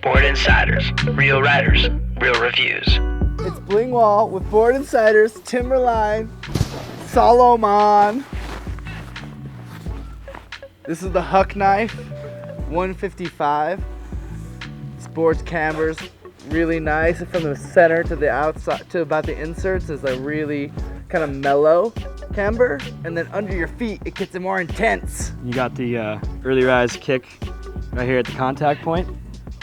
Board Insiders, real riders, real reviews. It's Bling Wall with Board Insiders, Timberline, Salomon. This is the Huck knife, 155. This board's camber's really nice. From the center to the outside to about the inserts is a really kind of mellow camber, and then under your feet it gets more intense. You got the early rise kick right here at the contact point,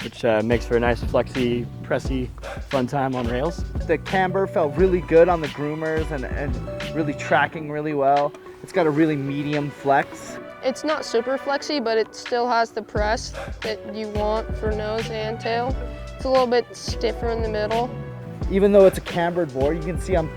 which makes for a nice flexy, pressy, fun time on rails. The camber felt really good on the groomers and really tracking really well. It's got a really medium flex. It's not super flexy, but it still has the press that you want for nose and tail. It's a little bit stiffer in the middle. Even though it's a cambered board, you can see I'm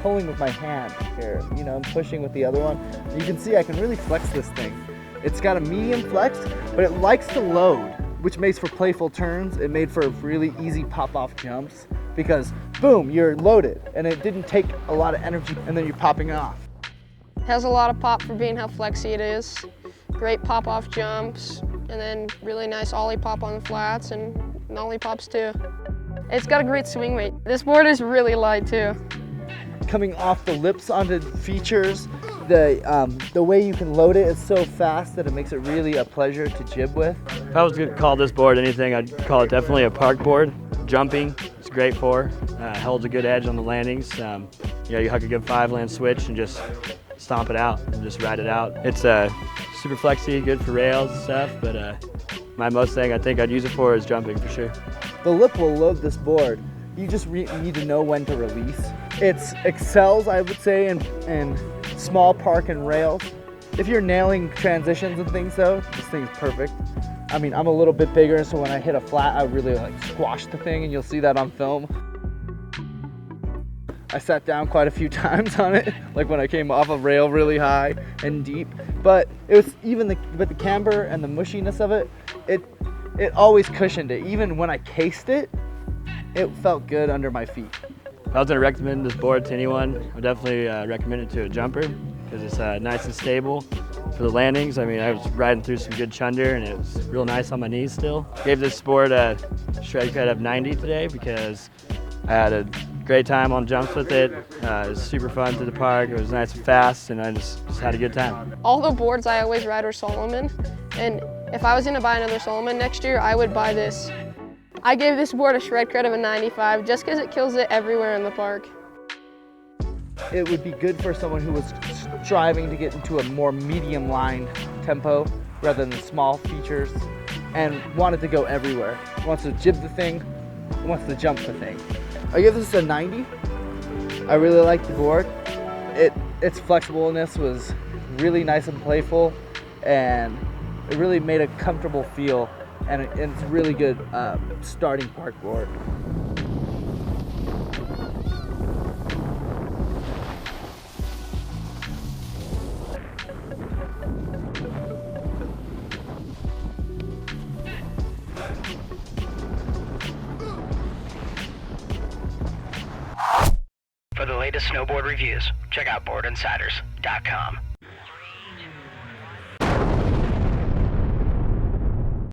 pulling with my hand here. You know, I'm pushing with the other one. You can see I can really flex this thing. It's got a medium flex, but it likes to load, which makes for playful turns. It made for really easy pop-off jumps because boom, you're loaded, and it didn't take a lot of energy, and then you're popping off. It has a lot of pop for being how flexy it is. Great pop-off jumps, and then really nice ollie pop on the flats and nollie pops too. It's got a great swing weight. This board is really light too. Coming off the lips onto features, the way you can load it is so fast that it makes it really a pleasure to jib with. If I was going to call this board anything, I'd call it definitely a park board. Jumping, it's great for. Holds a good edge on the landings. You huck a good 5-land switch and just stomp it out and just ride it out. It's super flexy, good for rails and stuff, but my most thing I think I'd use it for is jumping for sure. The lip will load this board. You just need to know when to release. It excels, I would say, in small park and rails. If you're nailing transitions and things though, this thing's perfect. I mean, I'm a little bit bigger, so when I hit a flat, I really squash the thing, and you'll see that on film. I sat down quite a few times on it, like when I came off a rail really high and deep. But it was with the camber and the mushiness of it, it always cushioned it. Even when I cased it, it felt good under my feet. If I was going to recommend this board to anyone, I would definitely recommend it to a jumper because it's nice and stable for the landings. I mean, I was riding through some good chunder and it was real nice on my knees still. Gave this board a shred credit of 90 today because I had a great time on jumps with it. It was super fun through the park. It was nice and fast, and I just had a good time. All the boards I always ride are Salomon, and if I was going to buy another Salomon next year, I would buy this. I gave this board a shred credit of a 95 just because it kills it everywhere in the park. It would be good for someone who was striving to get into a more medium line tempo rather than small features and wanted to go everywhere. Wants to jib the thing, wants to jump the thing. I give this a 90. I really like the board. Its flexibleness was really nice and playful, and it really made a comfortable feel, and it's a really good starting park board. For the latest snowboard reviews, check out boardinsiders.com.